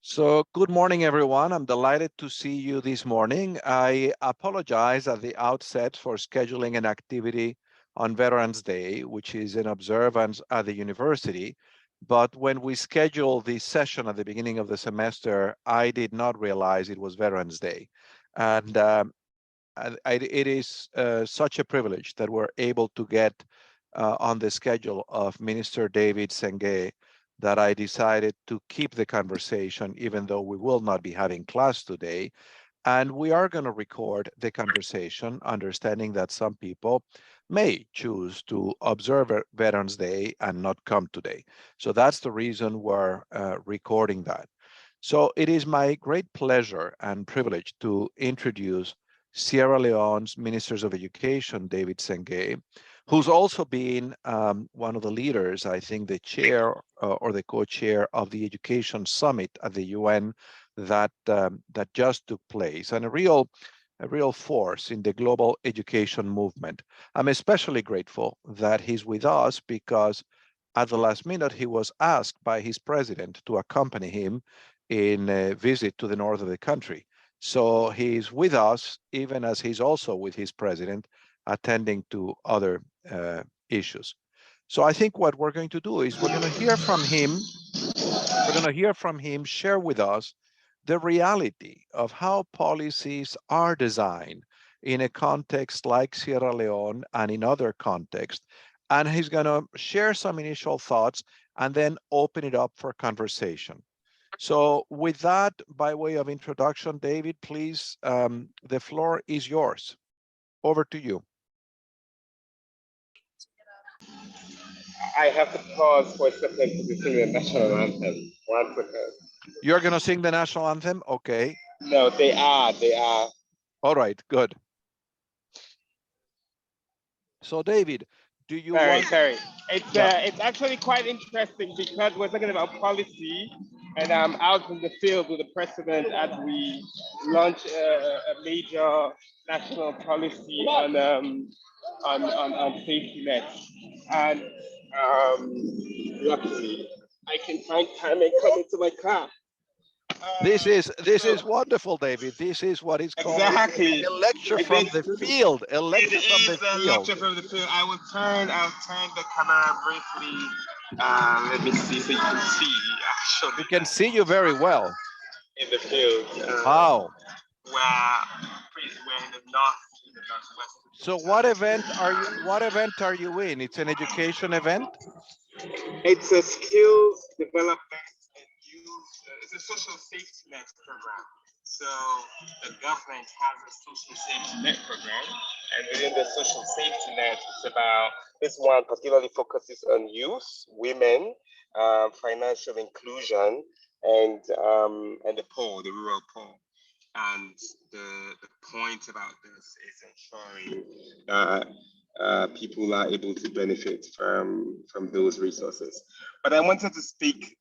So good morning, everyone. I'm delighted to see you this morning. I apologize at the outset for scheduling an activity on Veterans Day, which is an observance at the university. But when we scheduled this session at the beginning of the semester, I did not realize it was Veterans Day. And it is such a privilege that we're able to get on the schedule of Minister David Sengeh that I decided to keep the conversation, even though we will not be having class today. And we are going to record the conversation, understanding that some people may choose to observe Veterans Day and not come today. So that's the reason we're recording that. So it is my great pleasure and privilege to introduce Sierra Leone's Ministers of Education, David Sengeh, who's also been one of the leaders, I think the chair or the co-chair of the Education Summit at the UN that just took place, and a real force in the global education movement. I'm especially grateful that he's with us because at the last minute, he was asked by his president to accompany him in a visit to the north of the country. So he's with us, even as he's also with his president, attending to other issues. So I think what we're going to do is we're going to hear from him. We're going to hear from him share with us the reality of how policies are designed in a context like Sierra Leone and in other contexts. And he's going to share some initial thoughts and then open it up for conversation. So with that, by way of introduction, David, please, the floor is yours. Over to you. I have to pause for a second to sing the national anthem. 1 second. You're going to sing the national anthem? Okay. No, they are. All right, good. So David, do you want... Sorry. It's actually quite interesting because we're talking about policy, and I'm out in the field with the president as we launch a major national policy on safety nets. And luckily, I can find time and come into my car. This is wonderful, David. This is what is called a lecture from the field. A lecture from the field. Lecture from the field. I'll turn the camera briefly. Let me see so you can see. Actually, we can see you very well in the field. Wow. We're in the northwest. So what event are you in? It's an education event? It's a skills development and youth. It's a social safety net program. So the government has a social safety net program, and within the social safety net, it's about, this one particularly focuses on youth, women, financial inclusion, and the poor, the rural poor. And the point about this is ensuring that people are able to benefit from those resources. But I wanted to speak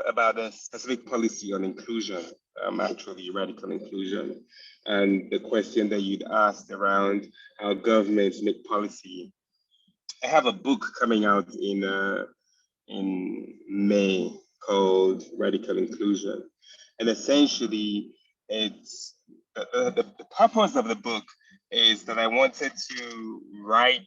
about a specific policy on inclusion, actually radical inclusion, and the question that you'd asked around how governments make policy. I have a book coming out in May called Radical Inclusion, and essentially it's the purpose of the book is that I wanted to write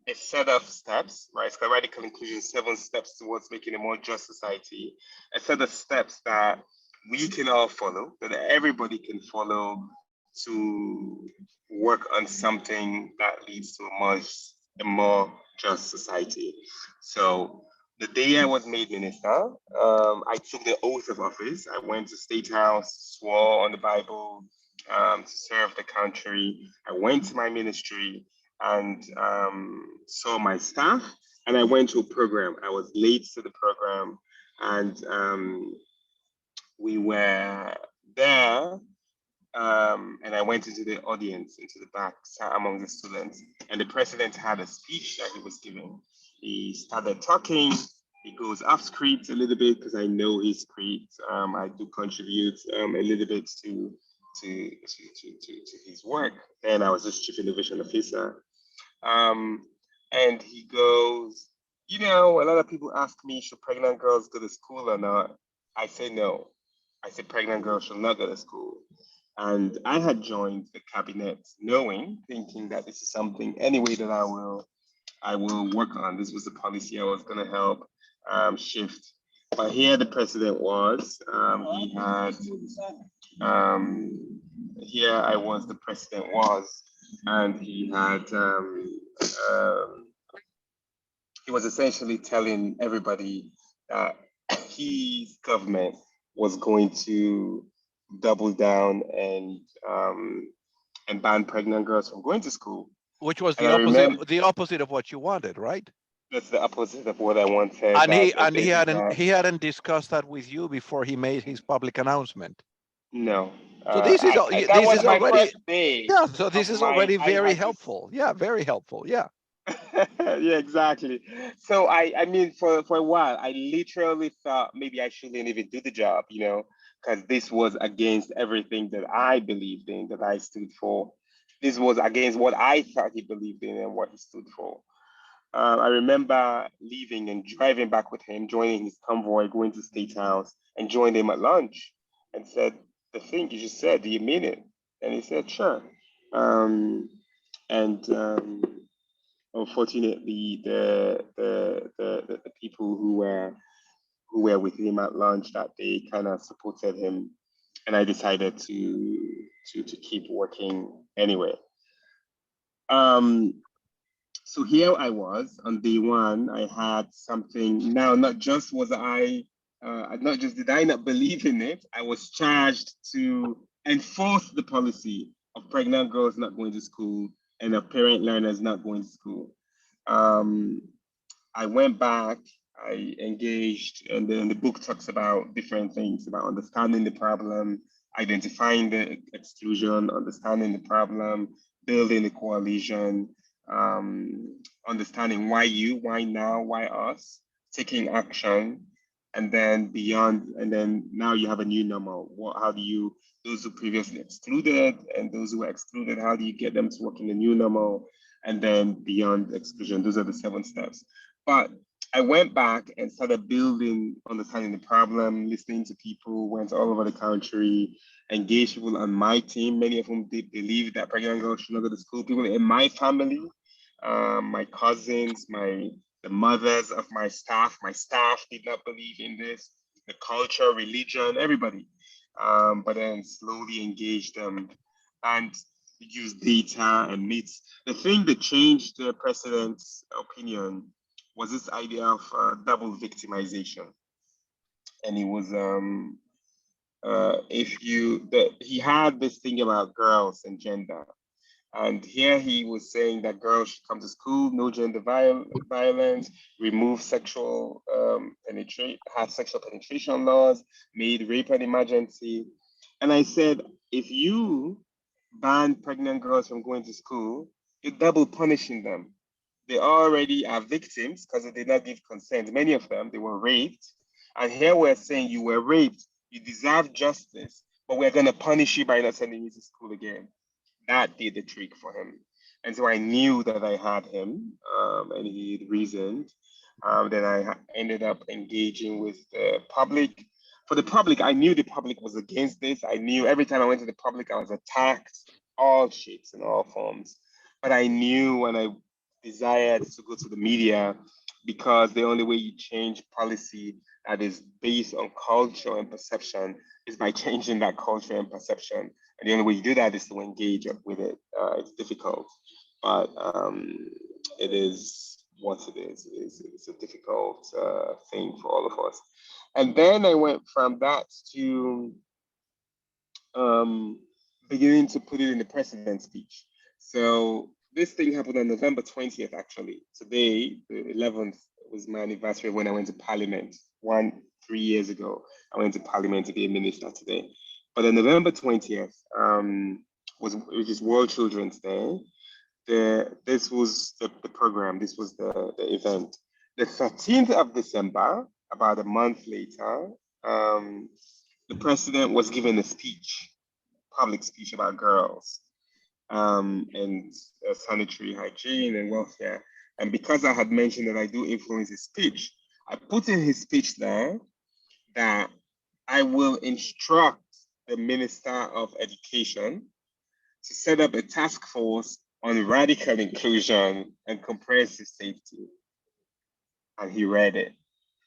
a set of steps, right? It's called Radical Inclusion, 7 steps towards making a more just society. A set of steps that we can all follow, that everybody can follow to work on something that leads to a more just society. So the day I was made minister, I took the oath of office. I went to State House, swore on the Bible to serve the country. I went to my ministry and saw my staff, and I went to a program. I was late to the program, and we were there, and I went into the audience, into the back, among the students, and the president had a speech that he was giving. He started talking. He goes off script a little bit because I know his script. I do contribute a little bit to his work. And I was just chief innovation officer. And he goes, you know, a lot of people ask me, should pregnant girls go to school or not? I said no. I said pregnant girls should not go to school. And I had joined the cabinet knowing, thinking that this is something anyway that I will work on. This was the policy I was going to help shift. But here the president was. He had here I was. The president was, and um, he was essentially telling everybody that his government was going to double down and ban pregnant girls from going to school. Which was And I remember the opposite of what you wanted, right? that's the opposite of what I wanted. And That basically he hadn't discussed that with you before he made his public announcent. no, So that this was is my already, first day yeah. So of this is my. already I very had this. helpful. Yeah, very helpful. Yeah. Yeah, exactly. So I mean, for a while, I literally thought maybe I shouldn't even do the job, because this was against everything that I believed in, that I stood for. This was against what I thought he believed in and what he stood for. I remember leaving and driving back with him, joining his convoy, going to State House, and joined him at lunch, and said, "The thing you just said, do you mean it?" And he said, "Sure." Um, and Unfortunately, the people who were with him at lunch that day kind of supported him, and I decided to keep working anyway. Um, so here I was on day one. I had something. Now, not just did I not believe in it, I was charged to enforce the policy of pregnant girls not going to school and of parent learners not going to school. Um, I went back, I engaged, and then the book talks about different things about understanding the problem, identifying the exclusion, understanding the problem, building a coalition, understanding why you, why now, why us, taking action, and then beyond, and then now you have a new normal. How do you, those who previously excluded and those who were excluded, how do you get them to work in the new normal? And then beyond exclusion, those are the 7 steps. But I went back and started building, understanding the problem, listening to people, went all over the country, engaged people on my team, many of whom did believe that pregnant girls should not go to school. People in my family, my cousins, the mothers of my staff did not believe in this, the culture, religion, everybody. But then slowly engaged them and use data and meet. The thing that changed the president's opinion was this idea of double victimization. And it was if you that he had this thing about girls and gender. And here he was saying that girls should come to school, no gender violence, remove have sexual penetration laws, made rape an emergency. And I said, if you ban pregnant girls from going to school, you're double punishing them. They already are victims because they did not give consent. Many of them, they were raped. And here we're saying you were raped, you deserve justice, but we're going to punish you by not sending you to school again. That did the trick for him. And so I knew that I had him, and he reasoned. Then I ended up engaging with the public. For the public, I knew the public was against this. I knew every time I went to the public, I was attacked, all shapes and all forms. But I knew when I desired to go to the media because the only way you change policy that is based on culture and perception is by changing that culture and perception. And the only way you do that is to engage with it. It's difficult, but it is what it is. It's a difficult thing for all of us. And then I went from that to um, beginning to put it in the president's speech. So this thing happened on November 20th, actually. Today, the 11th, was my anniversary when I went to Parliament 3 years ago. I went to Parliament to be a minister today. But on November 20th, which is World Children's Day, this was the program, this was the event. The 13th of December, about a month later, the president was giving a speech, public speech about girls and sanitary hygiene and welfare. And because I had mentioned that I do influence his speech, I put in his speech there that I will instruct the Minister of Education to set up a task force on radical inclusion and comprehensive safety. And he read it.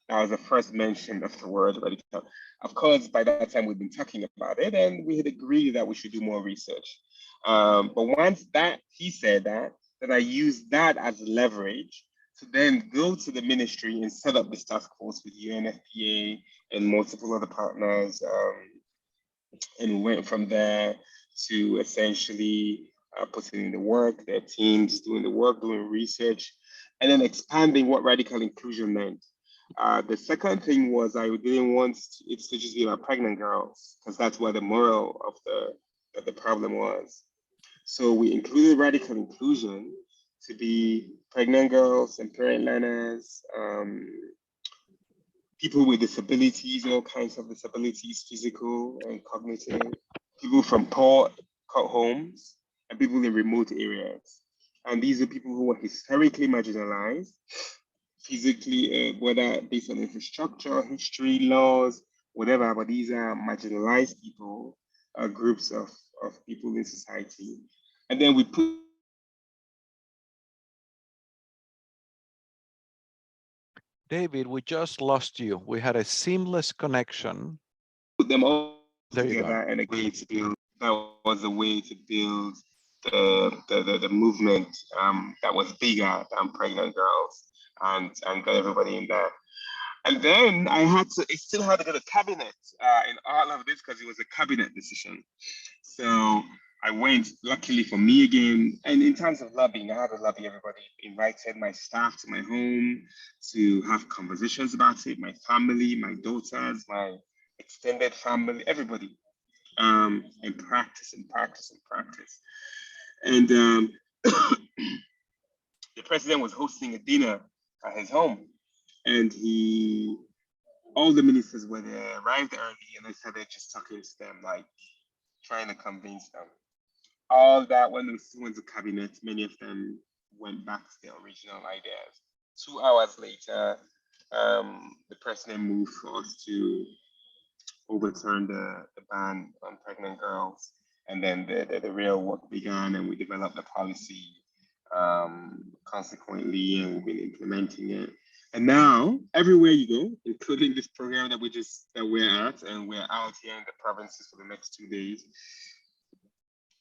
That was the first mention of the word radical. Of course, by that time we'd been talking about it, and we had agreed that we should do more research. But once that he said that, then I used that as leverage to then go to the ministry and set up this task force with UNFPA and multiple other partners, and went from there to essentially putting in the work, their teams doing the work, doing research, and then expanding what radical inclusion meant. The second thing was I didn't want it to just be about pregnant girls because that's what the moral of the problem was. So we included radical inclusion to be pregnant girls and parent learners, people with disabilities, all kinds of disabilities, physical and cognitive, people from poor homes, and people in remote areas. And these are people who were historically marginalized, physically, whether based on infrastructure, history, laws, whatever, but these are marginalized people, groups of people in society. And then we put David, we just lost you. We had a seamless connection. them all There you go. together and agree to build. That was a way to build the movement that was bigger than pregnant girls and got everybody in there. And then it still had to go to cabinet in all of this because it was a cabinet decision. So I went, luckily for me again. And in terms of lobbying, I had to lobby everybody, invited my staff to my home to have conversations about it, my family, my daughters, my extended family, everybody, and practice and practice and practice. And the president was hosting a dinner at his home, and all the ministers were there, arrived early, and I started just talking to them, like trying to convince them. All that when we went to cabinet, many of them went back to their original ideas. 2 hours later, the president moved for us to overturn the ban on pregnant girls. And then the real work began, and we developed the policy consequently, and we've been implementing it. And now, everywhere you go, including this program that we're at, and we're out here in the provinces for the next 2 days,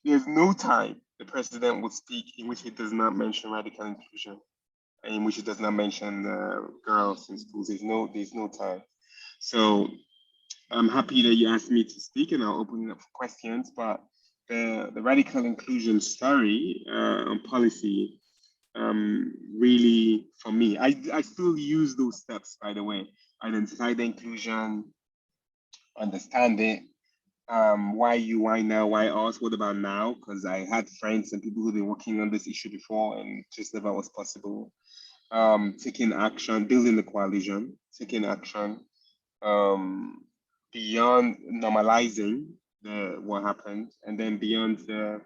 there's no time the president will speak in which he does not mention radical inclusion, and in which he does not mention girls in schools. There's no time. So I'm happy that you asked me to speak, and I'll open it up for questions. But the radical inclusion story on policy, really, for me, I still use those steps, by the way. Identify the inclusion, understand it, why you, why now, why us, what about now? Because I had friends and people who've been working on this issue before and just never was possible. Taking action, building the coalition, taking action, beyond normalizing what happened, and then beyond the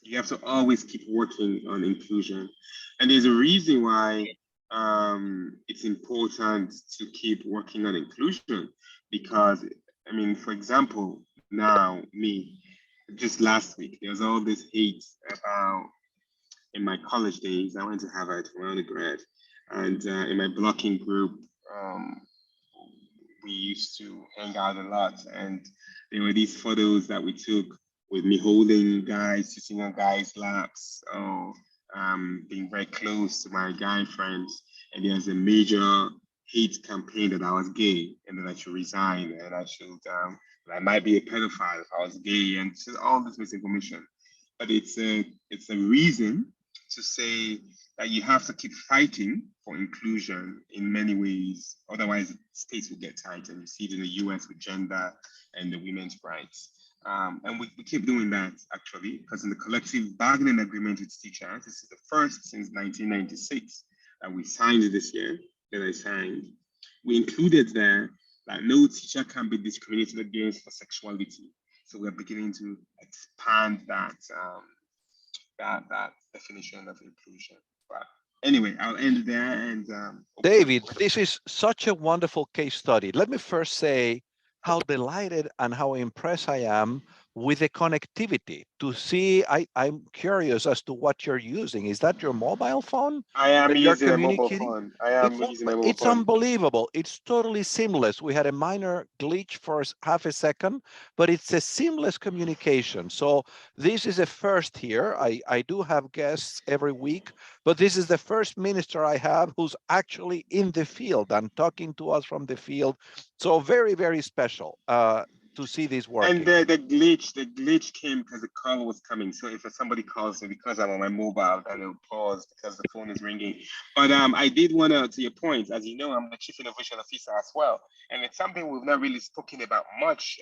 you have to always keep working on inclusion. And there's a reason why it's important to keep working on inclusion, because I mean, for example, now me, just last week there was all this hate about, in my college days I went to Harvard for undergrad, and in my blocking group, we used to hang out a lot, and there were these photos that we took with me holding guys, sitting on guys' laps, or being very close to my guy friends. And there's a major hate campaign that I was gay and that I should resign, and that I might be a pedophile if I was gay, and all this misinformation. But it's a reason to say that you have to keep fighting for inclusion in many ways. Otherwise, states will get tight, and you see it in the US with gender and the women's rights. And we keep doing that, actually, because in the collective bargaining agreement with teachers, this is the first since 1996 that we signed this year, that I signed. We included there that no teacher can be discriminated against for sexuality. So we're beginning to expand that definition of inclusion. But Anyway, I'll end there and open up David, for this is such a wonderful case study. Let me first say how delighted and how impressed I am with the connectivity to see. I'm curious as to what you're using. Is that your mobile phone I am that you're using a mobile communicating? phone. I am using a mobile It's phone. unbelievable. It's totally seamless. We had a minor glitch for half a second, but it's a seamless communication. So this is a first here. I do have guests every week, but this is the first minister I have who's actually in the field and talking to us from the field. So very, very special to see this And working. the glitch came because the call was coming. So if somebody calls me because I'm on my mobile, then it'll pause because the phone is ringing. But I did want to your point, as you know, I'm the chief innovation officer as well, and it's something we've not really spoken about much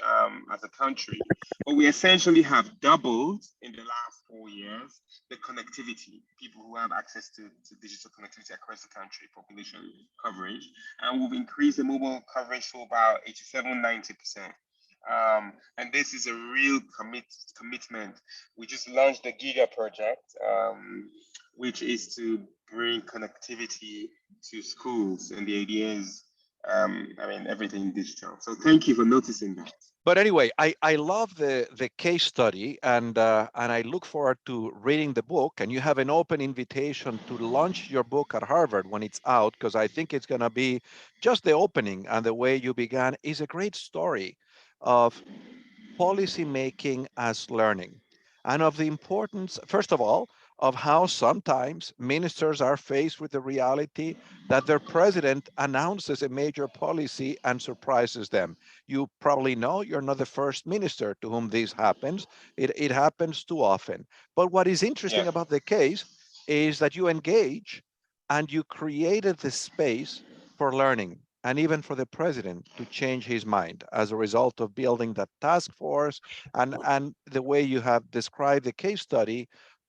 as a country. But we essentially have doubled in the last 4 years the connectivity, people who have access to digital connectivity across the country, population coverage, and we've increased the mobile coverage to about 87, 90%. And this is a real commitment. We just launched the Giga project, which is to bring connectivity to schools, and the idea is, everything digital. So thank you for noticing that. But anyway, I love the case study, and I look forward to reading the book. And you have an open invitation to launch your book at Harvard when it's out, because I think it's going to be just the opening, and the way you began is a great story of policy making as learning, and of the importance, first of all, of how sometimes ministers are faced with the reality that their president announces a major policy and surprises them. You probably know you're not the first minister to whom this happens. It happens too often. But what is interesting Yeah. about the case is that you engage and you created the space for learning, and even for the president to change his mind as a result of building that task force. And the way you have described the case study,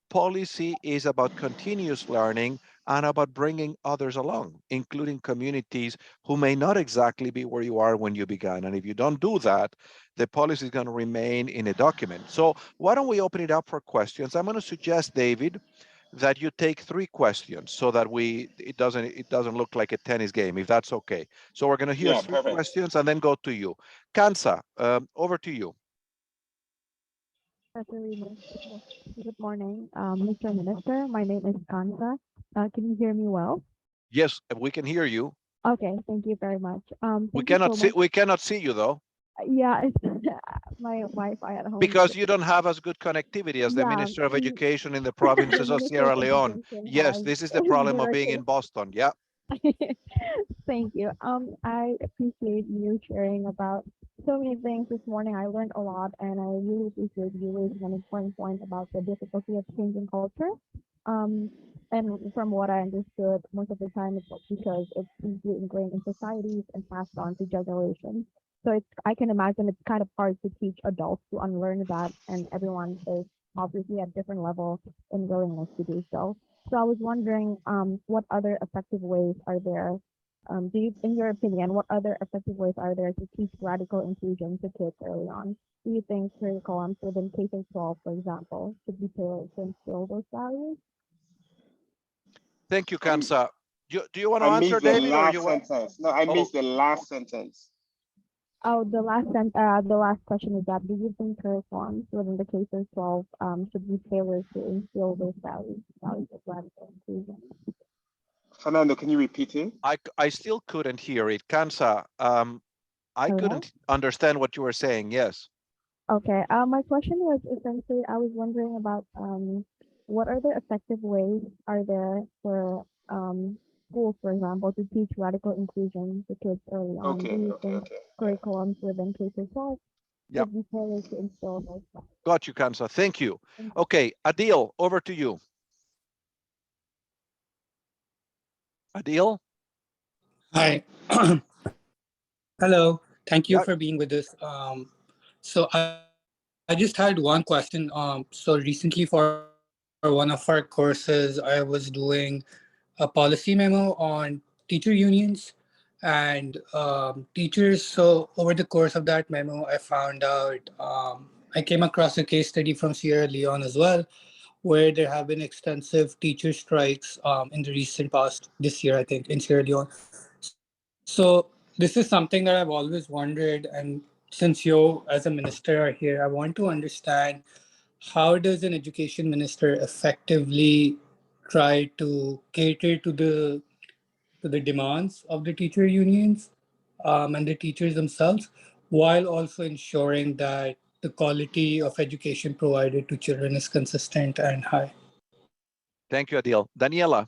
policy is about continuous learning and about bringing others along, including communities who may not exactly be where you are when you began. And if you don't do that, the policy is going to remain in a document. So why don't we open it up for questions? I'm going to suggest, David, that you take 3 questions so that it doesn't look like a tennis game, if that's okay. So we're going to hear Yeah, three perfect. questions and then go to you. Kansa, over to you. Good morning, Mr. Minister. My name is Kansa. Can you hear me well? Yes, we can hear you. Okay, thank you very much. We Thank you cannot so see much. we cannot see you though, Yeah, it's my Wi-Fi at home. because you don't have as good connectivity as the Yeah, Minister of and Education in the the provinces of Minister of Sierra Leone. Education Yes, has this is the problem of being directed. in Boston. Yeah. Thank you. I appreciate you sharing about so many things this morning. I learned a lot, and I really appreciate you raising an important point about the difficulty of changing culture. Um, and from what I understood, most of the time it's because it's deeply ingrained in societies and passed on to generations. So I can imagine it's kind of hard to teach adults to unlearn that, and everyone is obviously at different level in willingness to do so. So I was wondering, what other effective ways are there? In your opinion, what other effective ways are there to teach radical inclusion to kids early on? Do you think curriculums within K through 12, for example, should be tailored to instill those values? Thank you, Um, Kansa. Do you want to I answer, missed the David, or you last want? sentence. No, I Oh, missed the last sentence. Oh, the last question is that do you think curriculums within the K through 12 should be tailored to instill those values of radical inclusion? Fernando, can you repeat it? I still couldn't hear it, Kansa. I Hello? couldn't understand what you were saying. Yes. Okay. My question was essentially, I was wondering about what are the effective ways are there for schools, for example, to teach radical inclusion to kids early on? Do Okay, you okay, think okay. Yeah. curriculums within K through 12 Yeah. should be tailored to instill those Got you, Kansa. Thank you. values? Okay, Adil, over to you. Adil? Hi. Hello. Thank you Yeah. for being with us. So I just had one question. So recently for one of our courses, I was doing a policy memo on teacher unions and teachers. So over the course of that memo, I found out I came across a case study from Sierra Leone as well, where there have been extensive teacher strikes in the recent past, this year, I think, in Sierra Leone. So this is something that I've always wondered. And since you, as a minister, are here, I want to understand, how does an education minister effectively try to cater to the demands of the teacher unions and the teachers themselves, while also ensuring that the quality of education provided to children is consistent and high? Thank you, Adil. Daniela.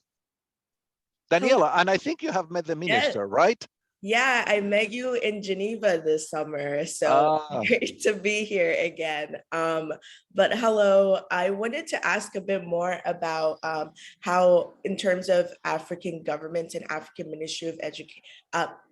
Hello. Daniela, and I think you have met the Yeah, minister, right? yeah, I met you in Geneva this summer, so Ah, great to be here again. But hello, I wanted to ask a bit more about how, in terms of African governments and African Ministry of Education,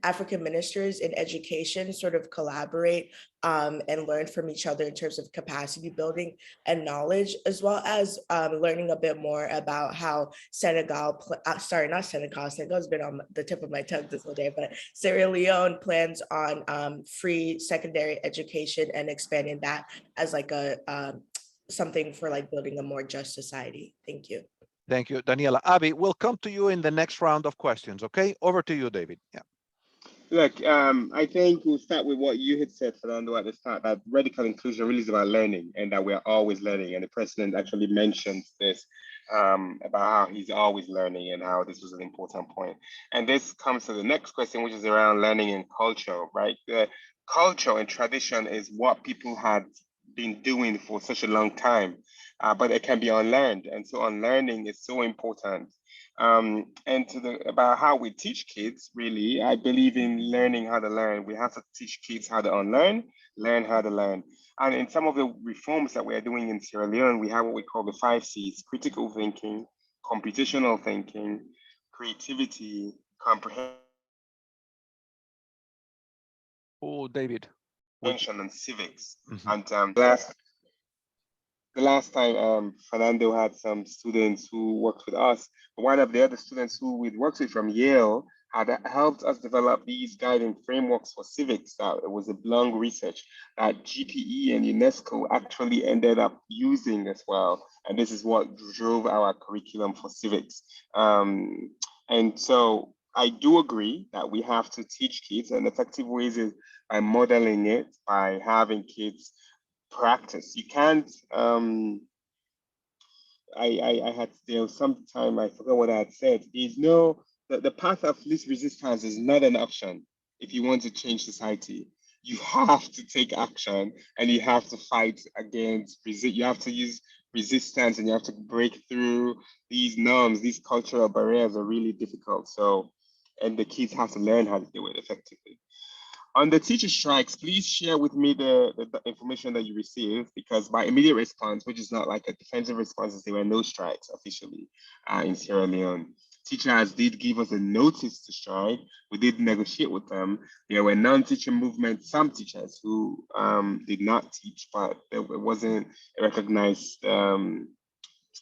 African ministers in education sort of collaborate and learn from each other in terms of capacity building and knowledge, as well as learning a bit more about how Senegal, sorry, not Senegal, Senegal's been on the tip of my tongue this whole day, but Sierra Leone plans on free secondary education and expanding that as like a something for like building a more just society. Thank you. thank you, Daniela. Abby, we'll come to you in the next round of questions, okay? Over to you, David. Yeah. Look, I think we'll start with what you had said, Fernando, at the start, that radical inclusion really is about learning and that we're always learning. And the president actually mentioned this about how he's always learning and how this was an important point. And this comes to the next question, which is around learning and culture, right? The culture and tradition is what people had been doing for such a long time, but it can be unlearned. And so unlearning is so important. And to the about how we teach kids, really, I believe in learning how to learn. We have to teach kids how to unlearn, learn how to learn. And in some of the reforms that we are doing in Sierra Leone, we have what we call the 5 C's: critical thinking, computational thinking, creativity, comprehension, Oh, David. and civics. Mhm. And the last time Fernando had some students who worked with us, one of the other students who we'd worked with from Yale had helped us develop these guiding frameworks for civics. That it was a long research that GPE and UNESCO actually ended up using as well. And this is what drove our curriculum for civics. And so I do agree that we have to teach kids, and effective ways is by modeling it, by having kids practice. You can't. I had there was some time I forgot what I had said. There's no the path of least resistance is not an option if you want to change society. You have to take action and you have to fight against resist. You have to use resistance and you have to break through these norms. These cultural barriers are really difficult. So, and the kids have to learn how to do it effectively. On the teacher strikes, please share with me the information that you received, because my immediate response, which is not like a defensive response, is there were no strikes officially in Sierra Leone. Teachers did give us a notice to strike. We did negotiate with them. There were non-teacher movements, some teachers who did not teach, but it wasn't a recognized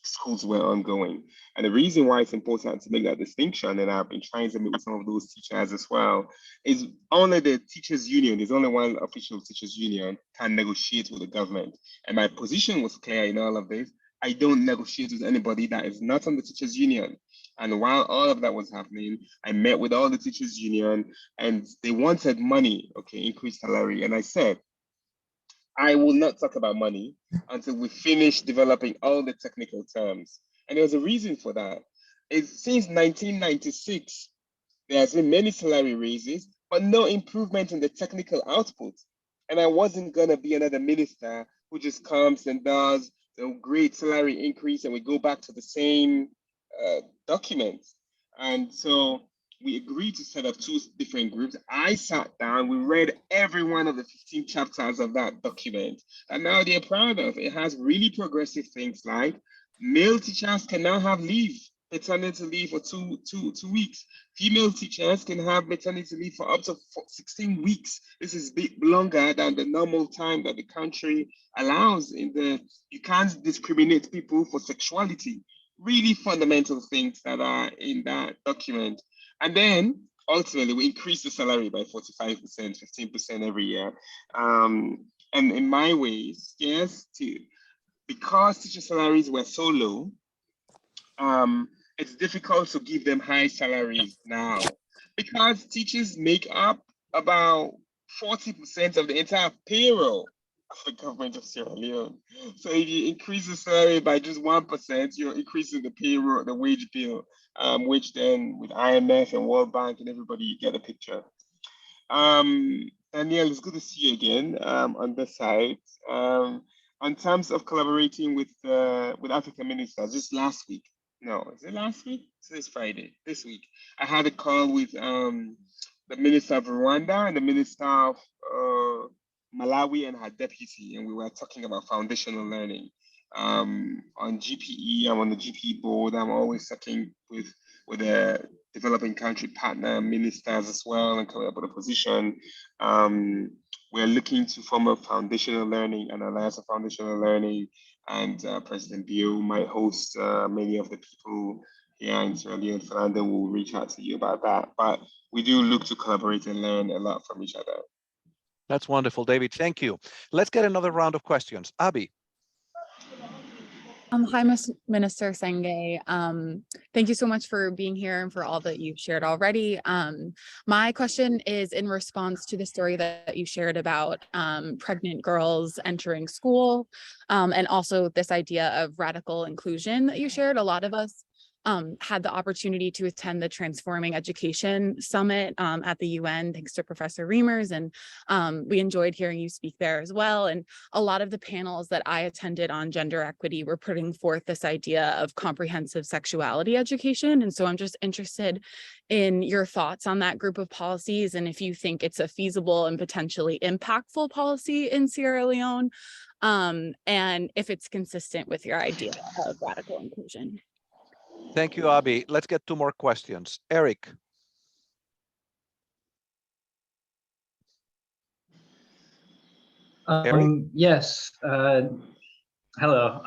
schools were ongoing. And the reason why it's important to make that distinction, and I've been trying to meet with some of those teachers as well, is only the teachers union, there's only one official teachers union, can negotiate with the government. And my position was clear in all of this. I don't negotiate with anybody that is not on the teachers union. And while all of that was happening, I met with all the teachers union and they wanted money, okay, increased salary. And I said, I will not talk about money until we finish developing all the technical terms. And there's a reason for that. It's since 1996, there has been many salary raises, but no improvement in the technical output. And I wasn't gonna be another minister who just comes and does the great salary increase and we go back to the same documents. And so we agreed to set up 2 different groups. I sat down, we read every one of the 15 chapters of that document. And now they're proud of. It has really progressive things like male teachers can now have leave, maternity leave for two weeks. Female teachers can have maternity leave for up to 16 weeks. This is longer than the normal time that the country allows. You can't discriminate people for sexuality. Really fundamental things that are in that document. And then ultimately we increase the salary by 45%, 15% every year. And in my ways, yes, because teacher salaries were so low, it's difficult to give them high salaries now because teachers make up about 40% of the entire payroll of the government of Sierra Leone. So if you increase the salary by just 1%, you're increasing the payroll, the wage bill, which then with IMF and World Bank and everybody, you get the picture. Daniel, it's good to see you again on this side. On terms of collaborating with African ministers, just last week. No, is it last week? Today's Friday. This week, I had a call with the minister of Rwanda and the minister of Malawi and her deputy, and we were talking about foundational learning. On GPE, I'm on the GPE board. I'm always talking with a developing country partner ministers as well and coming up with a position. We're looking to form a foundational learning, an alliance of foundational learning, and President Bio might host many of the people here in Sierra Leone. Fernando will reach out to you about that. But we do look to collaborate and learn a lot from each other. That's wonderful, David. Thank you. Let's get another round of questions. Abby. Hi, Minister Sengeh. Thank you so much for being here and for all that you've shared already. My question is in response to the story that you shared about pregnant girls entering school, and also this idea of radical inclusion that you shared. A lot of us had the opportunity to attend the Transforming Education Summit at the UN, thanks to Professor Reimers, and we enjoyed hearing you speak there as well. And a lot of the panels that I attended on gender equity were putting forth this idea of comprehensive sexuality education. And so I'm just interested in your thoughts on that group of policies, and if you think it's a feasible and potentially impactful policy in Sierra Leone, and if it's consistent with your idea of radical inclusion. Thank you, Abby. Let's get two more questions. Eric. Eric? Yes. Hello.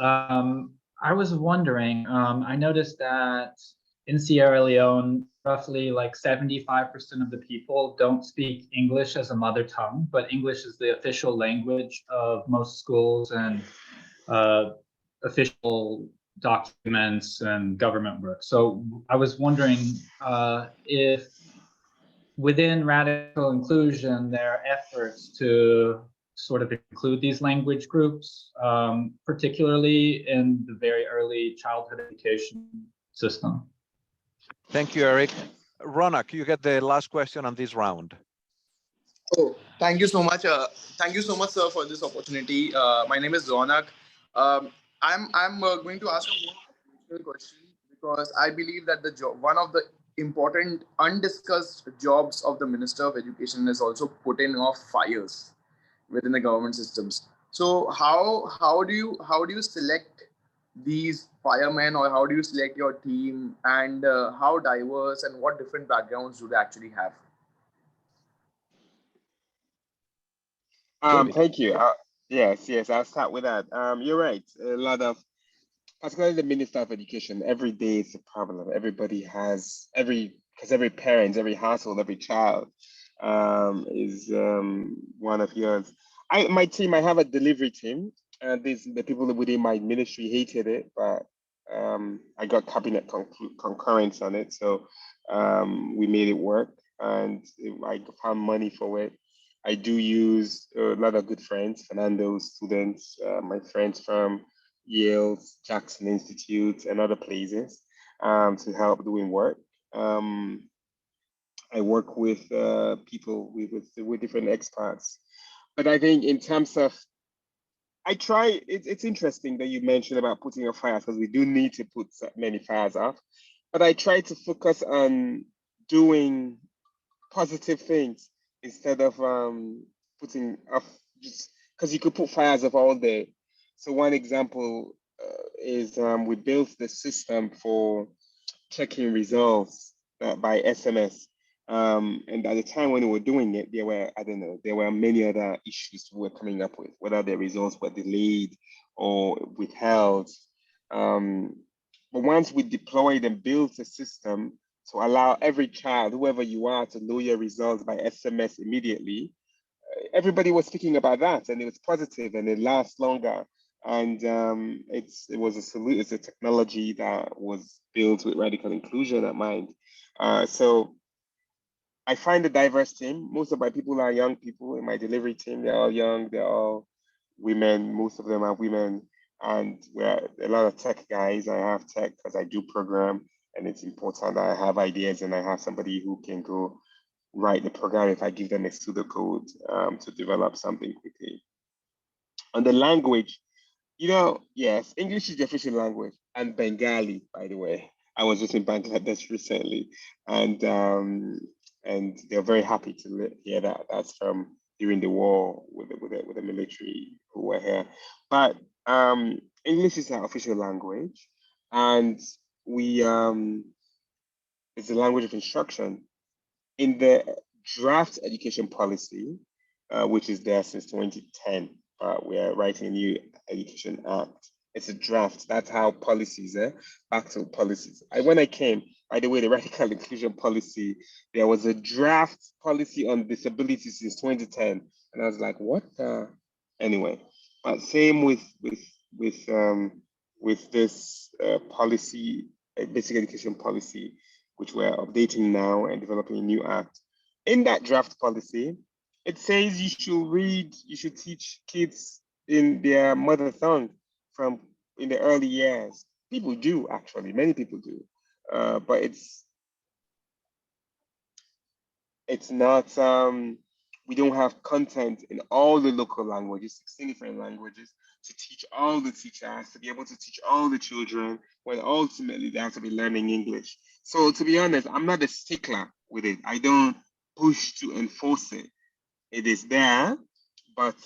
I was wondering, I noticed that in Sierra Leone, roughly like 75% of the people don't speak English as a mother tongue, but English is the official language of most schools and official documents and government work. So I was wondering if within radical inclusion, there are efforts to sort of include these language groups, particularly in the very early childhood education system. Thank you, Eric. Ronak, you get the last question on this round. Oh, thank you so much. Thank you so much, sir, for this opportunity. My name is Ronak. I'm going to ask a more personal question because I believe that one of the important undiscussed jobs of the Minister of Education is also putting off fires within the government systems. So how do you select these firemen, or how do you select your team, and how diverse and what different backgrounds do they actually have? Thank you. Yes, I'll start with that. You're right. A lot of, particularly the Minister of Education, every day is a problem. Everybody has because every parent, every household, every child is one of yours. My team, I have a delivery team, and the people within my ministry hated it, but I got cabinet concurrence on it, so we made it work, and I found money for it. I do use a lot of good friends, Fernando's students, my friends from Yale, Jackson Institute, and other places to help doing work. I work with people with different experts, but I think in terms of, it's interesting that you mentioned about putting a fire, because we do need to put many fires off, but I try to focus on doing positive things instead of putting off, just because you could put fires off all day. So one example is we built the system for checking results by SMS. And at the time when we were doing it, there were many other issues we were coming up with, whether the results were delayed or withheld. But once we deployed and built a system to allow every child, whoever you are, to know your results by SMS immediately, everybody was speaking about that, and it was positive, and it lasts longer. and it's a technology that was built with radical inclusion in mind. So I find a diverse team. Most of my people are young people in my delivery team. They're all young. They're all women. Most of them are women, and we're a lot of tech guys. I have tech because I do program, and it's important that I have ideas and I have somebody who can go write the program if I give them a pseudocode to develop something quickly. On the language, yes, English is the official language, and Bengali, by the way. I was just in Bangladesh recently, and they're very happy to hear that. That's from during the war with the military who were here. But English is our official language, and we it's the language of instruction. In the draft education policy, which is there since 2010, we are writing a new education act. It's a draft. That's how policies, back to policies. When I came, by the way, the radical inclusion policy, there was a draft policy on disability since 2010, and I was like, what? Anyway, but same with this policy, basic education policy, which we're updating now and developing a new act. In that draft policy, it says you should teach kids in their mother tongue from in the early years. People do, actually, many people do, but it's not. We don't have content in all the local languages, 16 different languages, to teach all the teachers, to be able to teach all the children, when ultimately they have to be learning English. So to be honest, I'm not a stickler with it. I don't push to enforce it. It is there, but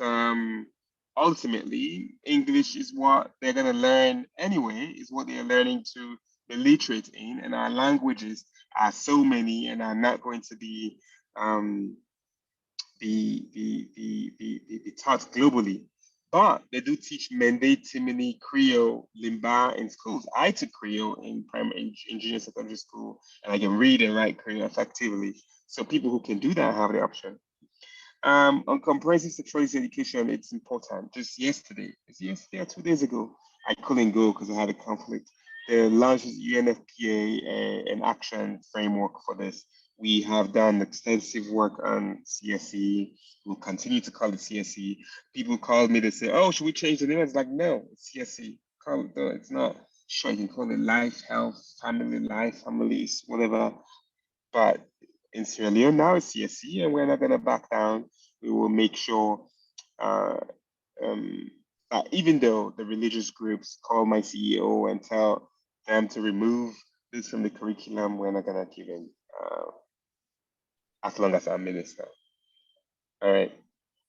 ultimately, English is what they're going to learn anyway, is what they're learning to be literate in. And our languages are so many and are not going to um, be taught globally. But they do teach Mende, Timini, Creole, Limba in schools. I took Creole in primary, in junior secondary school, and I can read and write Creole effectively. So people who can do that have the option. On comprehensive sexuality education, it's important. It's yesterday or 2 days ago, I couldn't go because I had a conflict. The launch is UNFPA, an action framework for this. We have done extensive work on CSE. We'll continue to call it CSE. People call me to say, "Oh, should we change the name?" It's like, no, it's CSE. Call it, it's not. Sure, you can call it life, health, family, life, families, whatever. But in Sierra Leone now it's CSE, and we're not going to back down. We will make sure uh, that even though the religious groups call my CEO and tell them to remove this from the curriculum, we're not going to give in as long as I'm minister. All right.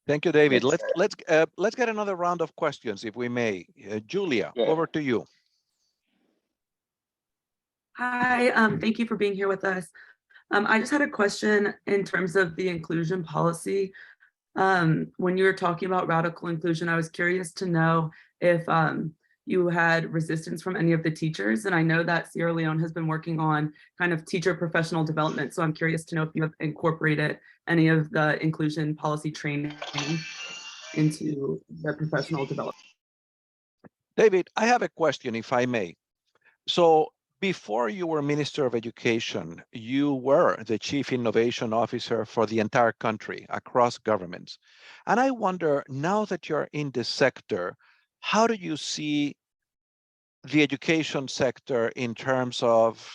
Thank you, David. Let's get another round of questions, if we may. Julia, over to you. Hi, thank you for being here with us. I just had a question in terms of the inclusion policy. When you were talking about radical inclusion, I was curious to know if you had resistance from any of the teachers. And I know that Sierra Leone has been working on kind of teacher professional development. So I'm curious to know if you have incorporated any of the inclusion policy training into the professional development. David, I have a question, if I may. So before you were Minister of Education, you were the Chief Innovation Officer for the entire country across governments. And I wonder, now that you're in the sector, how do you see the education sector in terms of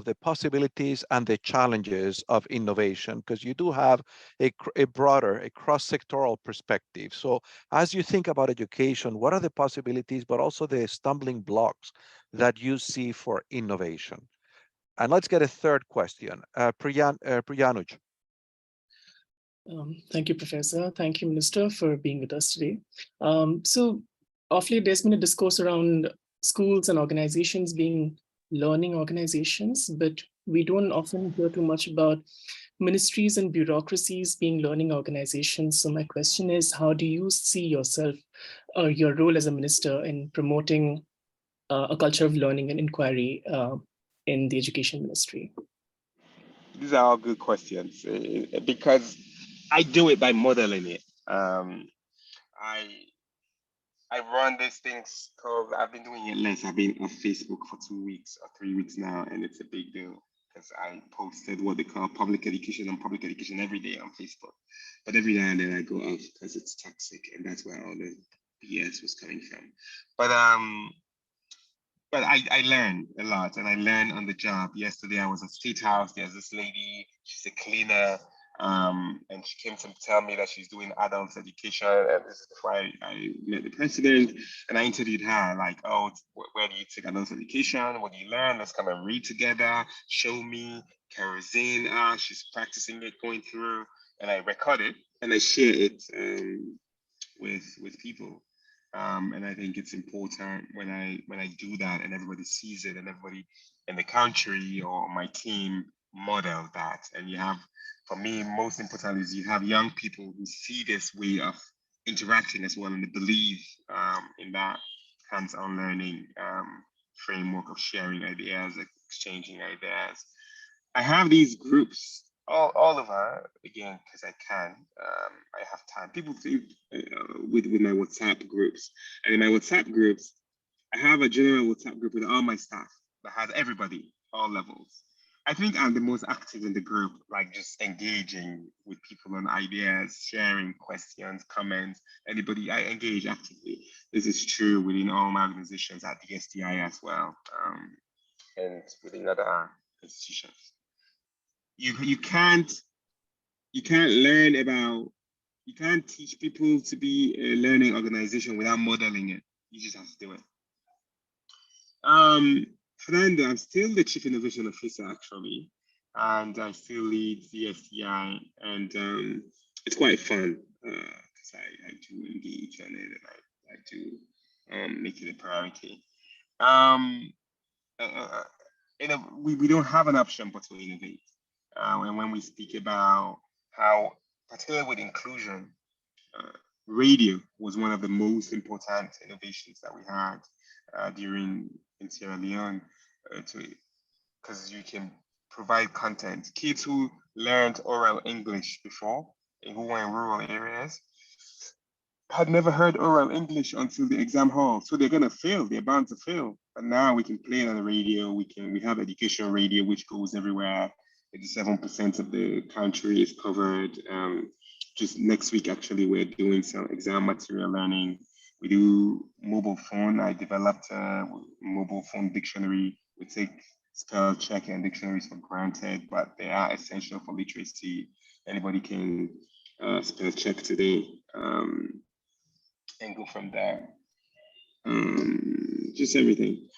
the possibilities and the challenges of innovation? Because you do have a broader, a cross-sectoral perspective. So as you think about education, what are the possibilities, but also the stumbling blocks that you see for innovation? And let's get a third question. Priyanuj. Thank you, Professor. Thank you, Minister, for being with us today. So of late, there's been a discourse around schools and organizations being learning organizations, but we don't often hear too much about ministries and bureaucracies being learning organizations. So my question is, how do you see yourself or your role as a minister in promoting a culture of learning and inquiry in the education ministry? These are all good questions because I do it by modeling it. I run these things called, I've been doing it less. I've been on Facebook for 2 weeks or 3 weeks now, and it's a big deal because I posted what they call public education and public education every day on Facebook. But every now and then I go off because it's toxic, and that's where all the BS was coming from. But I learn a lot, and I learn on the job. Yesterday I was at State House. There's this lady, she's a cleaner, and she came to tell me that she's doing adult education. And this is before I met the president, and I interviewed her like, oh, where do you take adult education? What do you learn? Let's come and read together. Show me kerosene. She's practicing it, going through, and I record it and I share it with people. And I think it's important when I do that and everybody sees it and everybody in the country or my team model that. And you have, for me, most important is you have young people who see this way of interacting as well, and they believe in that hands-on learning framework of sharing ideas, exchanging ideas. I have these groups all over again because I can. I have time. People think with my WhatsApp groups, and in my WhatsApp groups, I have a general WhatsApp group with all my staff that has everybody, all levels. I think I'm the most active in the group, like just engaging with people on ideas, sharing questions, comments. Anybody, I engage actively. This is true within all my organizations at the STI as well, and within other institutions. You can't learn about you can't teach people to be a learning organization without modeling it. You just have to do it. Fernando, I'm still the chief innovation officer actually, and I still lead the STI, and it's quite fun because I do engage on it and I do make it a priority. Um, we don't have an option but to innovate. And when we speak about how, particularly with inclusion, uh, radio was one of the most important innovations that we had during in Sierra Leone, because you can provide content. Kids who learned oral English before, and who were in rural areas, had never heard oral English until the exam hall. So they're gonna fail, they're bound to fail. But now we can play it on the radio, we have educational radio which goes everywhere. 87% of the country is covered. Just next week, actually, we're doing some exam material learning. We do mobile phone. I developed a mobile phone dictionary. We take spell check and dictionaries for granted, but they are essential for literacy. Anybody can spell check today. And go from there. Just everything.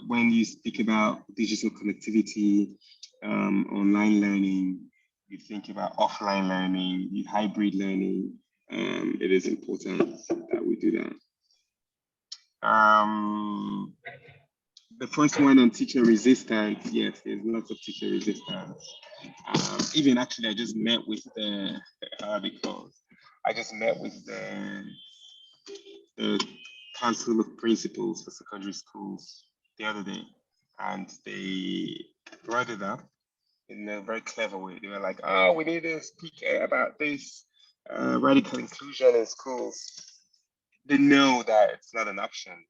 When you speak about digital connectivity, online learning, you think about offline learning, hybrid learning. It is important that we do that. The first one on teacher resistance, yes, there's lots of teacher resistance. Even actually, I just met with the, I just met with the Council of Principals for Secondary Schools the other day, and they brought it up in a very clever way. They were like, oh, we need to speak about this radical inclusion in schools. They know that it's not an option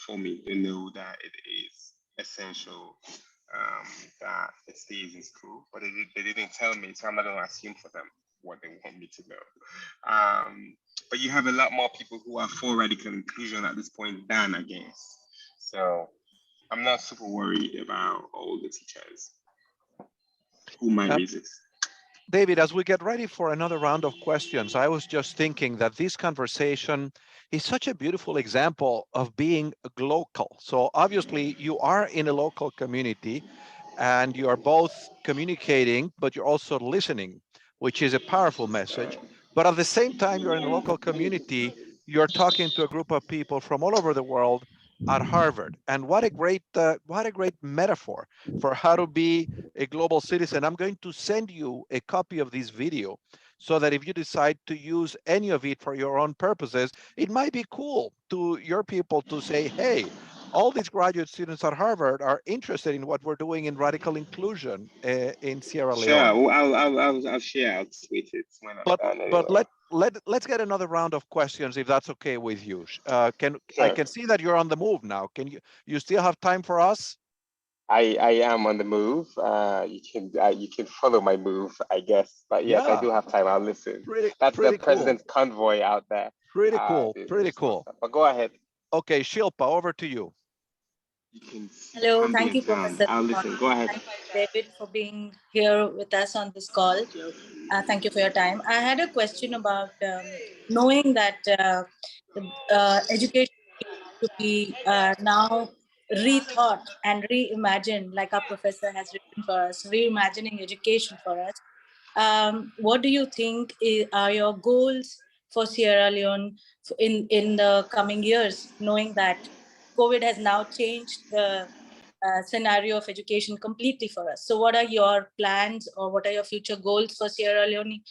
for me. They know that it is essential that it stays in school, but they didn't tell me, so I'm not going to assume for them what they want me to know. But you have a lot more people who are for radical inclusion at this point than against. So I'm not super worried about all the teachers who might resist. David, as we get ready for another round of questions, I was just thinking that this conversation is such a beautiful example of being local. So obviously you are in a local community and you are both communicating, but you're also listening, which is a powerful message. But at the same time, you're in a local community, you're talking to a group of people from all over the world at Harvard. And what a great metaphor for how to be a global citizen. I'm going to send you a copy of this video so that if you decide to use any of it for your own purposes, it might be cool to your people to say, hey, all these graduate students at Harvard are interested in what we're doing in radical inclusion in Sierra Sure. Leone. Well, I'll share. I'll tweet it when I'm But done but anyway. let's get another round of questions if that's okay with you. I Sure. can see that you're on the move now. Can you still have time for us? I am on the move. You can follow my move, I guess. But yes, I Yeah, do have time. I'll listen. That's the pretty cool. president's convoy out there. Pretty cool. Doing Pretty some cool. stuff. But go ahead. Okay, Shilpa, over to you. You can see Hello, thank ambient you, sound. Professor. I'll listen. Go ahead. Thank you, David, for being here with us on this call. Thank you for your time. I had a question about knowing that education needs to be now rethought and reimagined, like our professor has written for us, reimagining education for us. What do you think are your goals for Sierra Leone in the coming years, knowing that COVID has now changed the scenario of education completely for us? So what are your plans or what are your future goals for Sierra Leone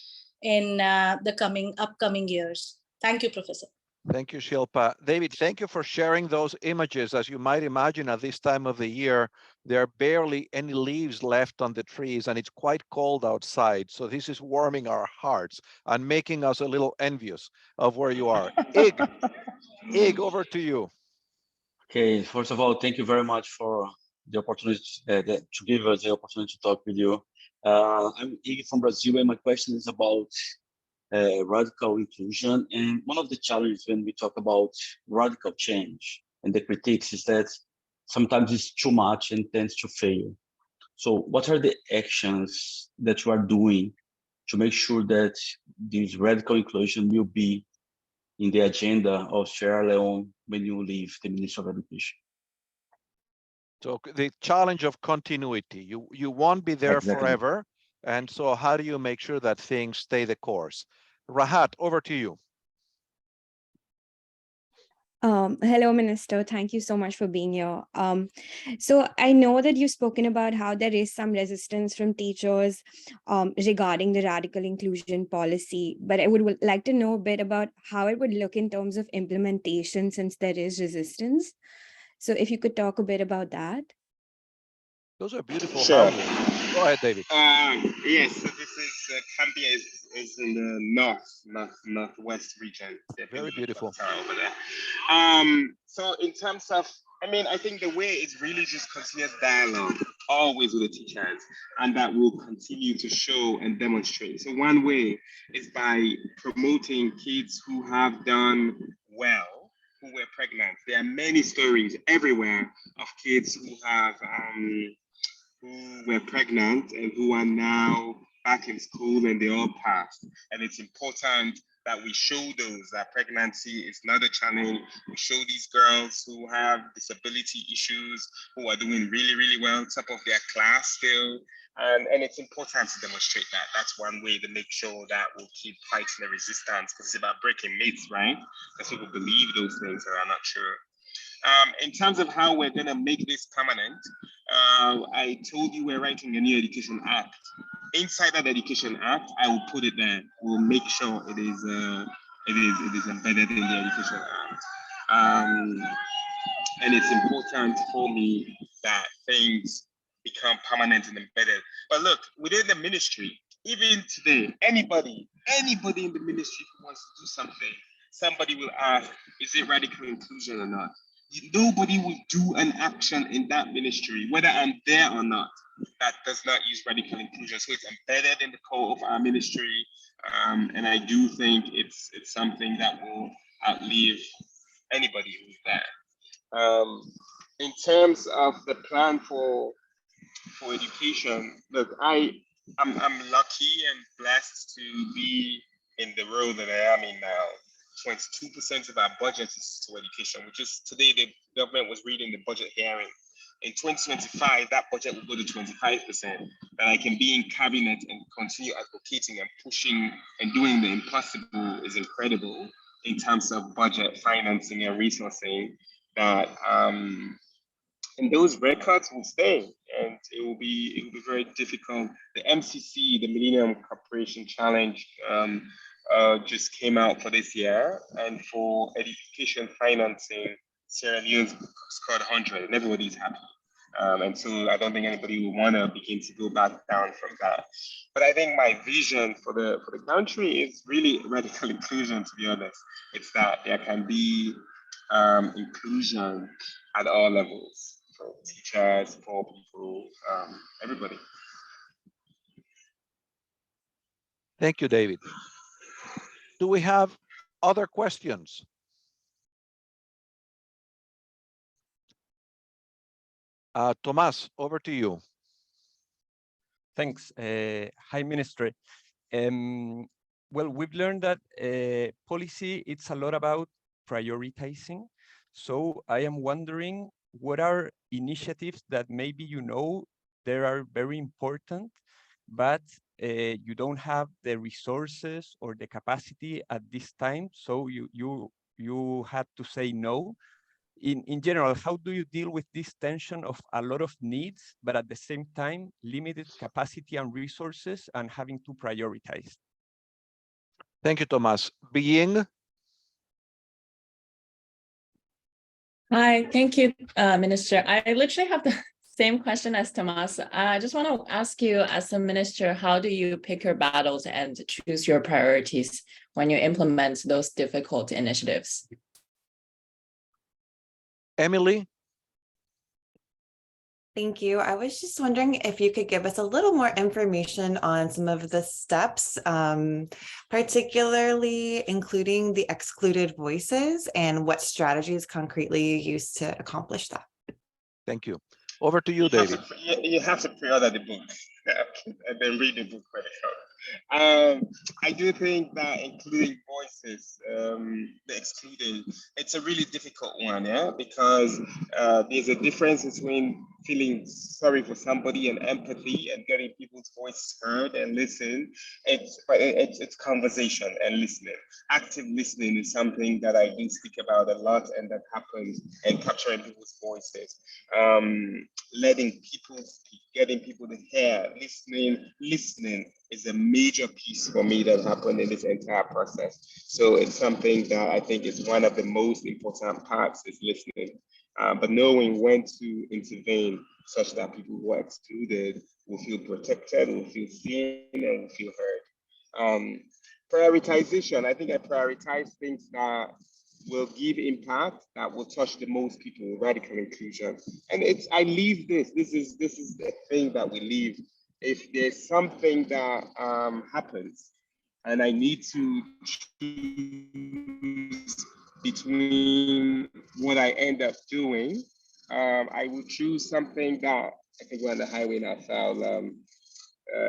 in the upcoming years? Thank you, Professor. Thank you, Shilpa. David, thank you for sharing those images. As you might imagine, at this time of the year, there are barely any leaves left on the trees, and it's quite cold outside. So this is warming our hearts and making us a little envious of where you are. Ig, over to you. Okay, first of all, thank you very much for the opportunity to give us the opportunity to talk with you. I'm Ig from Brazil, and my question is about radical inclusion. And one of the challenges when we talk about radical change and the critiques is that sometimes it's too much and tends to fail. So what are the actions that you are doing to make sure that this radical inclusion will be in the agenda of Sierra Leone when you leave the Ministry of Education? So the challenge of continuity, you won't be there Exactly. forever. And so how do you make sure that things stay the course? Rahat, over to you. Hello, Minister. Thank you so much for being here. So I know that you've spoken about how there is some resistance from teachers regarding the radical inclusion policy, but I would like to know a bit about how it would look in terms of implementation since there is resistance. So if you could talk a bit about that. Those are beautiful Sure. houses. Go ahead, David. Yes, so this is Cambia is in the northwest region. Very beautiful. Over there. So in terms of, I mean, I think the way is really just continuous dialogue, always with the teachers, and that will continue to show and demonstrate. So one way is by promoting kids who have done well, who were pregnant. There are many stories everywhere of kids who have who were pregnant and who are now back in school and they all passed. And it's important that we show those that pregnancy is not a challenge. We show these girls who have disability issues, who are doing really, really well, top of their class still. And it's important to demonstrate that. That's one way to make sure that we'll keep fighting the resistance, because it's about breaking myths, right? Because people believe those things that are not true. In terms of how we're going to make this permanent, I told you we're writing a new education act. Inside that education act, I will put it there. We'll make sure it is embedded in the education act. And it's important for me that things become permanent and embedded. But look, within the ministry, even today, anybody in the ministry who wants to do something, somebody will ask, is it radical inclusion or not? Nobody will do an action in that ministry, whether I'm there or not, that does not use radical inclusion. So it's embedded in the core of our ministry. And I do think it's something that will outlive anybody who's there. In terms of the plan for education, look, I'm lucky and blessed to be in the role that I am in now. 22% of our budget is to education, which is today the government was reading the budget hearing. In 2025, that budget will go to 25%. That I can be in cabinet and continue advocating and pushing and doing the impossible is incredible in terms of budget financing and resourcing. That and those records will stay, and it will be very difficult. The MCC, the Millennium Corporation Challenge, just came out for this year, and for education financing, Sierra Leone scored 100 and everybody's happy. And so I don't think anybody will want to begin to go back down from that. But I think my vision for the country is really radical inclusion, to be honest. It's that there can be inclusion at all levels, for teachers, poor people, everybody. Thank you, David. Do we have other questions? Tomas, over to you. Thanks. Hi, Minister. Well, we've learned that policy, it's a lot about prioritizing. So I am wondering, what are initiatives that maybe you know they are very important, but you don't have the resources or the capacity at this time, so you had to say no. In general, how do you deal with this tension of a lot of needs, but at the same time, limited capacity and resources and having to prioritize? Thank you, Tomas. Being. Hi, thank you, Minister. I literally have the same question as Tomas. I just want to ask you, as a minister, how do you pick your battles and choose your priorities when you implement those difficult initiatives? Emily? Thank you. I was just wondering if you could give us a little more information on some of the steps, particularly including the excluded voices and what strategies concretely you use to accomplish that. Thank you. Over to you, David. You have to pre-order the book and then read the book when it comes. I do think that including voices, the excluded, it's a really difficult one, yeah, because there's a difference between feeling sorry for somebody and empathy and getting people's voices heard and listen. It's conversation and listening. Active listening is something that I do speak about a lot, and that happens in capturing people's voices. Letting people speak, getting people to hear, listening is a major piece for me that happened in this entire process. So it's something that I think is one of the most important parts, is listening, but knowing when to intervene such that people who are excluded will feel protected, will feel seen, and will feel heard. Prioritization, I think I prioritize things that will give impact, that will touch the most people, radical inclusion. And I leave this is the thing that we leave. If there's something that happens and I need to choose between what I end up doing, I will choose something that, I think we're on the highway now, so I'll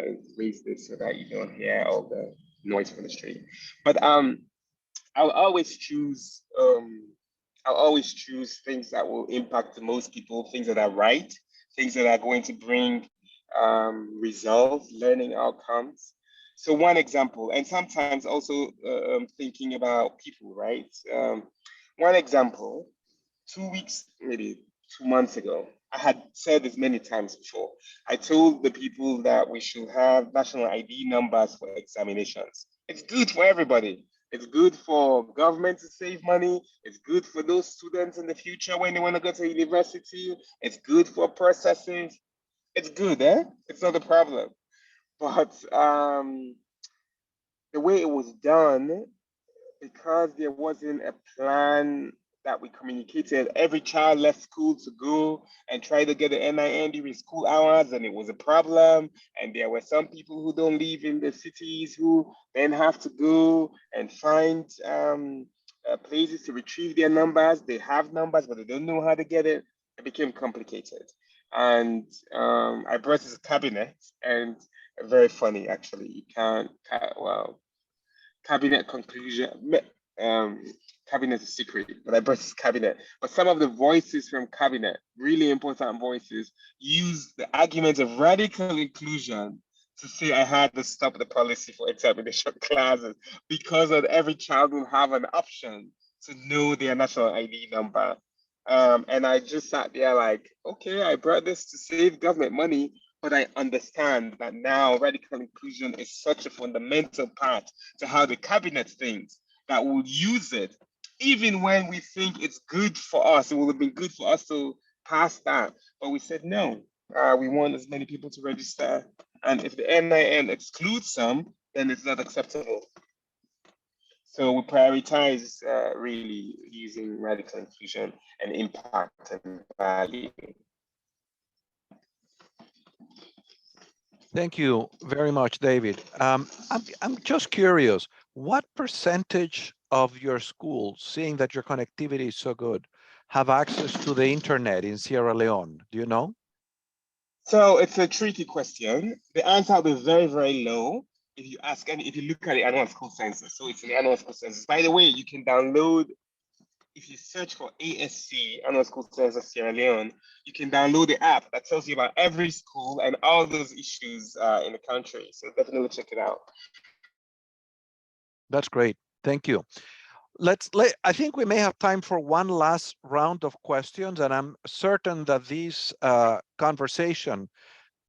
increase this so that you don't hear all the noise from the street. But I'll always choose things that will impact the most people, things that are right, things that are going to bring results, learning outcomes. So one example, and sometimes also thinking about people, right? One example, 2 weeks, maybe 2 months ago, I had said this many times before. I told the people that we should have national ID numbers for examinations. It's good for everybody. It's good for government to save money. It's good for those students in the future when they want to go to university. It's good for processes. It's good, eh? It's not a problem. But the way it was done, because there wasn't a plan that we communicated, every child left school to go and try to get an NIN during school hours, and it was a problem. And there were some people who don't live in the cities who then have to go and find places to retrieve their numbers. They have numbers, but they don't know how to get it. It became complicated. And I brought it to cabinet, and very funny, actually. You can't, well, cabinet conclusion, cabinet is secret, but I brought this cabinet. But some of the voices from cabinet, really important voices, use the argument of radical inclusion to say I had to stop the policy for examination classes because of every child will have an option to know their national ID number. And I just sat there like, okay, I brought this to save government money, but I understand that now radical inclusion is such a fundamental part to how the cabinet thinks that will use it even when we think it's good for us, it would have been good for us to pass that. But we said no. We want as many people to register. And if the NIN excludes some, then it's not acceptable. So we prioritize really using radical inclusion and impact and value. Thank you very much, David. I'm just curious, what percentage of your schools, seeing that your connectivity is so good, have access to the internet in Sierra Leone? Do you know? So it's a tricky question. The answer will be very, very low if you ask if you look at the annual school census. So it's an annual school census. By the way, you can download, if you search for ASC, Annual School Census Sierra Leone, you can download the app that tells you about every school and all those issues in the country. So definitely check it out. That's great. Thank you. I think we may have time for one last round of questions, and I'm certain that this conversation,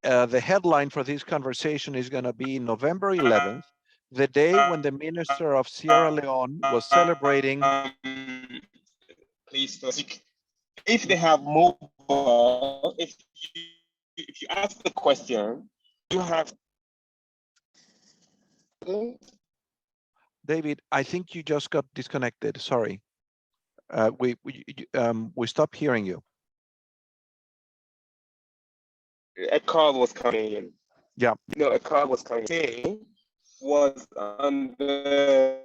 the headline for this conversation is going to be November 11th, the day when the Minister of Sierra Leone was celebrating. Please, if they have mobile, if you ask the question, you have. David, I think you just got disconnected. Sorry. We stopped hearing you. A call was coming in. Yeah. A call was coming in. Was on the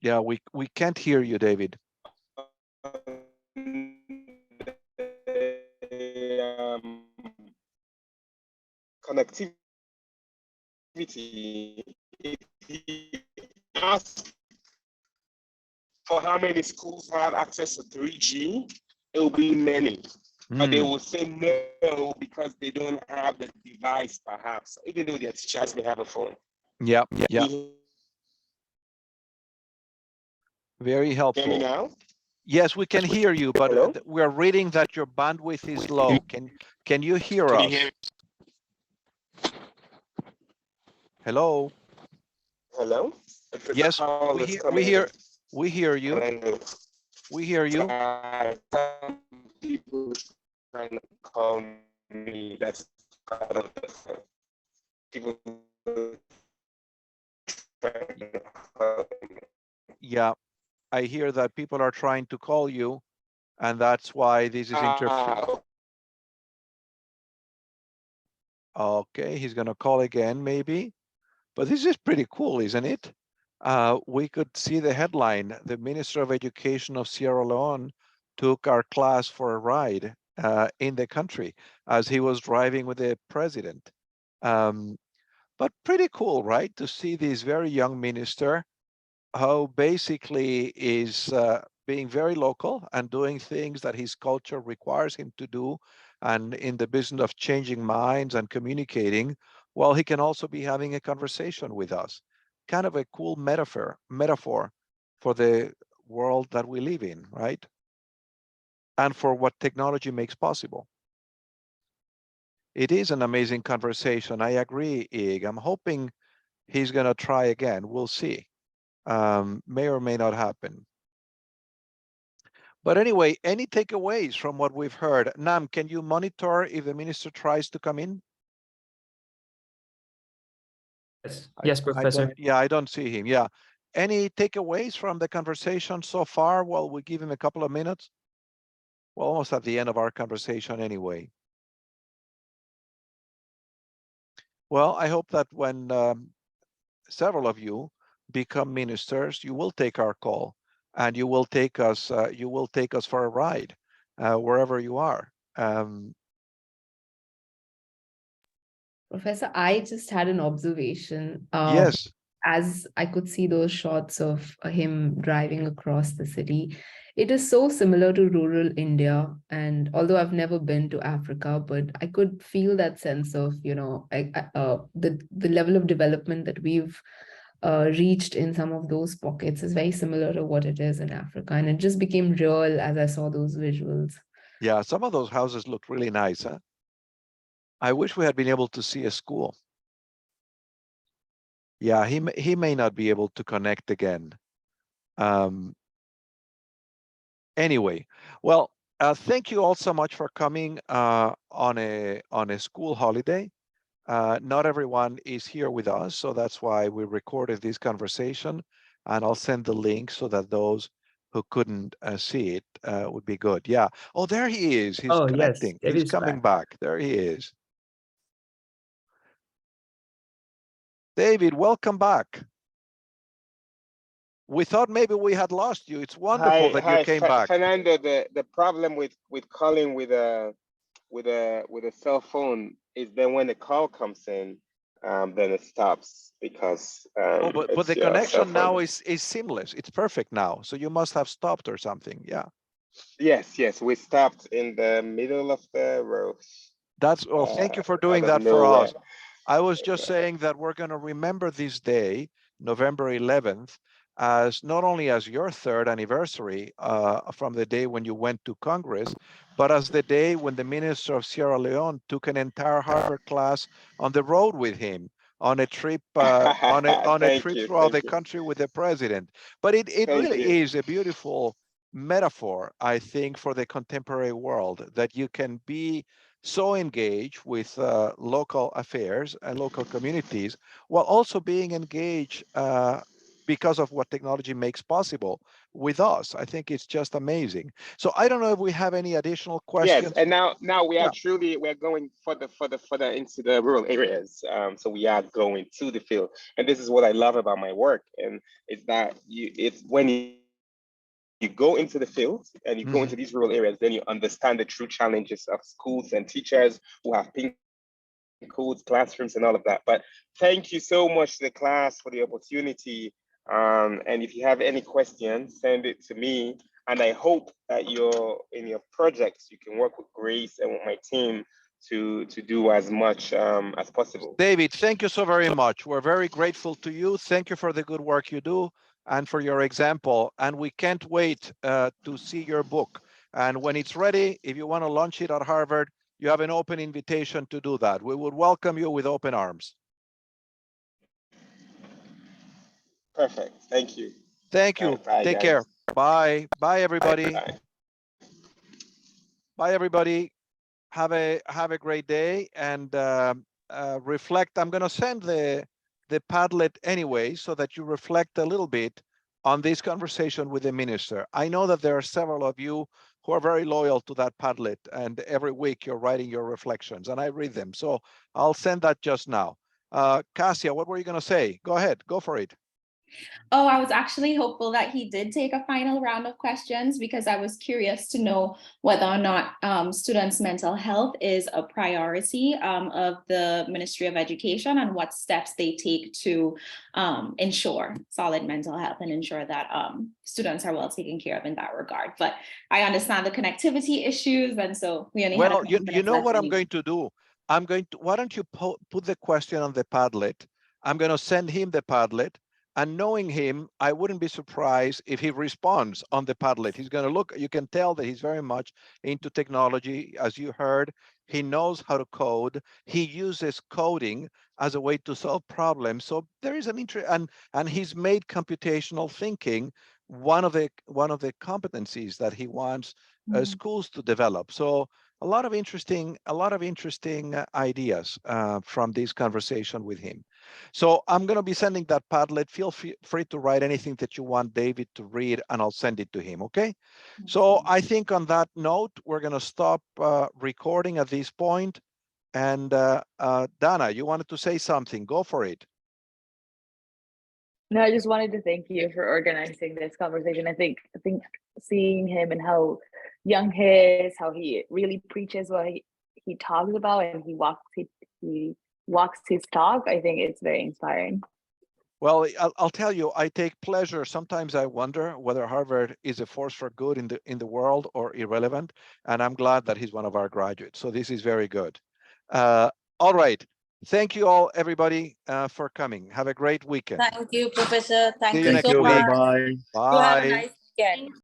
Yeah, we can't hear you, David. Connectivity. If you ask for how many schools have access to 3G, it will be many. But they will say no because they don't have the device, perhaps, even though their teachers may have a phone. Yeah. Very helpful. Hear me now? Yes, we can hear you, but Hello? we are reading that your bandwidth is low. Can you hear us? Hello? Hello? Yes, we hear you. We hear you. Some people trying to call me. That's part of the people. Yeah, I hear that people are trying to call you, and that's why this is interfering. Okay, he's gonna call again, maybe. But this is pretty cool, isn't it? We could see the headline: the Minister of Education of Sierra Leone took our class for a ride in the country as he was driving with the president. But pretty cool, right? To see this very young minister who basically is being very local and doing things that his culture requires him to do, and in the business of changing minds and communicating, while he can also be having a conversation with us. Kind of a cool metaphor for the world that we live in, right? And for what technology makes possible. It is an amazing conversation. I agree, Ig. I'm hoping he's going to try again. We'll see. May or may not happen. But anyway, any takeaways from what we've heard? Nam, can you monitor if the minister tries to come in? Yes, Professor. I don't see him. Yeah. Any takeaways from the conversation so far? Well, we give him a couple of minutes. Well, almost at the end of our conversation anyway. Well, I hope that when several of you become ministers, you will take our call and you will take us for a ride wherever you are. Professor, I just had an observation. Yes. As I could see those shots of him driving across the city, it is so similar to rural India. And although I've never been to Africa, but I could feel that sense of, the level of development that we've reached in some of those pockets is very similar to what it is in Africa. And it just became real as I saw those visuals. Yeah, some of those houses look really nice, huh? I wish we had been able to see a school. Yeah, he may not be able to connect again. Anyway, well, thank you all so much for coming on a school holiday. Not everyone is here with us, so that's why we recorded this conversation, and I'll send the link so that those who couldn't see it would be good. Yeah. Oh, there he is. He's Oh, yes, connecting. David He's is coming back. back. There he is. David, welcome back. We thought maybe we had lost you. It's wonderful that you came back. Fernando. The problem with calling with a cell phone is then when the call comes in, then it stops because Oh, but it's the your cell connection now phone. is seamless. It's perfect now. So you must have stopped or something. Yeah. Yes, we stopped in the middle of the road. That's, oh, thank you for Out doing of that for nowhere. us. I was just saying that we're going to remember this day, November 11th, as not only as your third anniversary from the day when you went to Congress, but as the day when the minister of Sierra Leone took an entire Harvard class on the road with him on a trip on a trip throughout the country with the president. But it really is a beautiful metaphor, I think, for the contemporary world, that you can be so engaged with local affairs and local communities while also being engaged because of what technology makes possible with us. I think it's just amazing. So I don't know if we have any additional questions. Yes, and now we are we're going further into the rural areas. So we are going to the field, and this is what I love about my work, and it's that it's when you go into the field and you go into these rural areas, then you understand the true challenges of schools and teachers who have pink codes, classrooms, and all of that. But thank you so much to the class for the opportunity. And if you have any questions, send it to me. And I hope that in your projects, you can work with Grace and with my team to do as much as possible. David, thank you so very much. We're very grateful to you. Thank you for the good work you do and for your example. And we can't wait to see your book. And when it's ready, if you want to launch it at Harvard, you have an open invitation to do that. We would welcome you with open arms. Perfect. Thank you. Thank you. Bye, Take guys. care. Bye. Bye, everybody. Bye. Bye, everybody. Have a great day and reflect. I'm going to send the Padlet anyway so that you reflect a little bit on this conversation with the minister. I know that there are several of you who are very loyal to that Padlet, and every week you're writing your reflections, and I read them. So I'll send that just now. Cassia, what were you going to say? Go ahead. Go for it. Oh, I was actually hopeful that he did take a final round of questions because I was curious to know whether or not students' mental health is a priority of the Ministry of Education and what steps they take to ensure solid mental health and ensure that students are well taken care of in that regard. But I understand the connectivity issues, and so we only had a couple you minutes know left what I'm anyway. going to do? Why don't you put the question on the Padlet? I'm going to send him the Padlet. And knowing him, I wouldn't be surprised if he responds on the Padlet. He's going to look, you can tell that he's very much into technology. As you heard, he knows how to code. He uses coding as a way to solve problems. So there is an interest, and he's made computational thinking one of the competencies that he wants schools to develop. So a lot of interesting ideas from this conversation with him. So I'm going to be sending that Padlet. Feel free to write anything that you want David to read, and I'll send it to him, okay? So I think on that note, we're going to stop recording at this point. And Dana, you wanted to say something. Go for it. No, I just wanted to thank you for organizing this conversation. I think seeing him and how young he is, how he really preaches what he talks about, and he walks his talk, I think it's very inspiring. Well, I'll tell you, I take pleasure. Sometimes I wonder whether Harvard is a force for good in the world or irrelevant. And I'm glad that he's one of our graduates. So this is very good. All right. Thank you all, everybody, for coming. Have a great weekend. Thank you, Professor. Thank See you you next so week. much. Bye. You have a nice weekend.